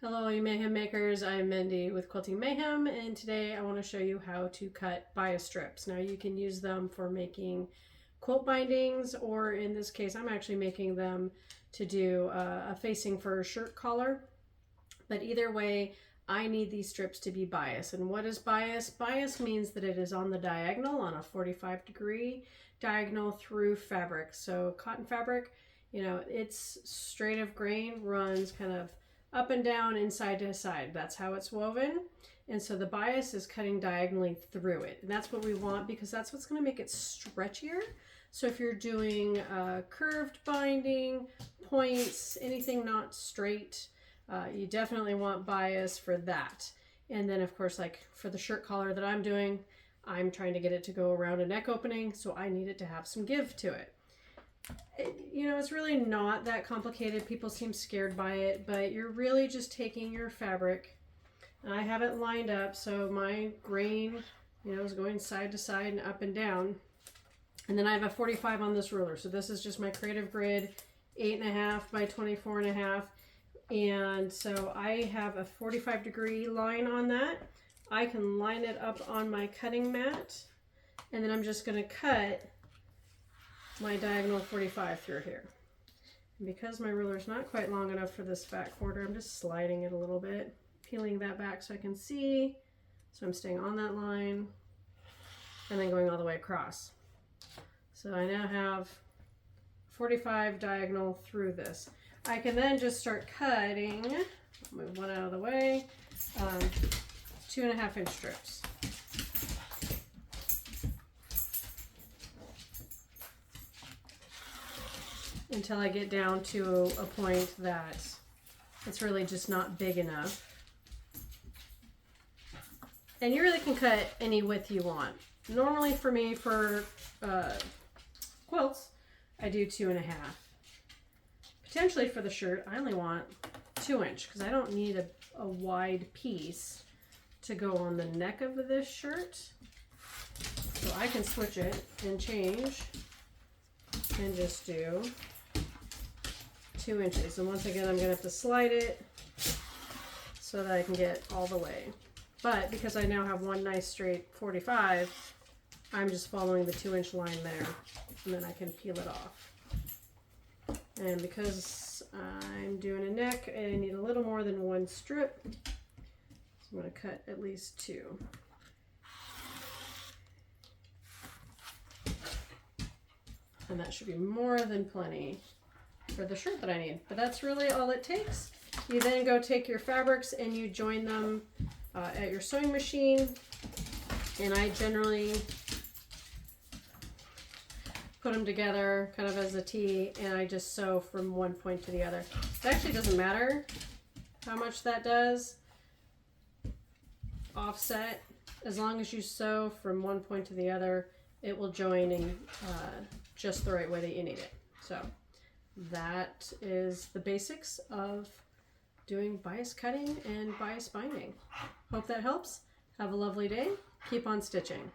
Hello, you mayhem makers. I'm Mindy with Quilting Mayhem, and today I want to show you how to cut bias strips. Now you can use them for making quilt bindings, or in this case I'm actually making them to do a facing for a shirt collar. But either way, I need these strips to be bias. And what is bias? Bias means that it is on the diagonal, on a 45-degree diagonal through fabric. So cotton fabric, it's straight of grain, runs kind of up and down, inside to side. That's how it's woven. And so the bias is cutting diagonally through it. And that's what we want because that's what's going to make it stretchier. So if you're doing curved binding, points, anything not straight, you definitely want bias for that. And then of course, like for the shirt collar that I'm doing, I'm trying to get it to go around a neck opening, so I need it to have some give to it. It's really not that complicated. People seem scared by it, but you're really just taking your fabric, and I have it lined up so my grain, is going side to side and up and down. And then I have a 45 on this ruler. So this is just my creative grid, 8.5 by 24.5. And so I have a 45-degree line on that. I can line it up on my cutting mat, and then I'm just going to cut my diagonal 45 through here. And because my ruler's not quite long enough for this fat quarter, I'm just sliding it a little bit, peeling that back so I can see. So I'm staying on that line and then going all the way across. So I now have 45 diagonal through this. I can then just start cutting, move one out of the way, 2.5 inch strips. Until I get down to a point that it's really just not big enough. And you really can cut any width you want. Normally for me, for quilts, I do 2.5. Potentially for the shirt, I only want 2 inch because I don't need a wide piece to go on the neck of this shirt. So I can switch it and change and just do 2 inches. And once again, I'm gonna have to slide it so that I can get all the way. But because I now have one nice straight 45, I'm just following the 2 inch line there, and then I can peel it off. And because I'm doing a neck, I need a little more than one strip, so I'm gonna cut at least 2. And that should be more than plenty for the shirt that I need. But that's really all it takes. You then go take your fabrics and you join them at your sewing machine. And I generally put them together kind of as a T, and I just sew from one point to the other. It actually doesn't matter how much that does offset. As long as you sew from one point to the other, it will join in just the right way that you need it. So that is the basics of doing bias cutting and bias binding. Hope that helps. Have a lovely day. Keep on stitching.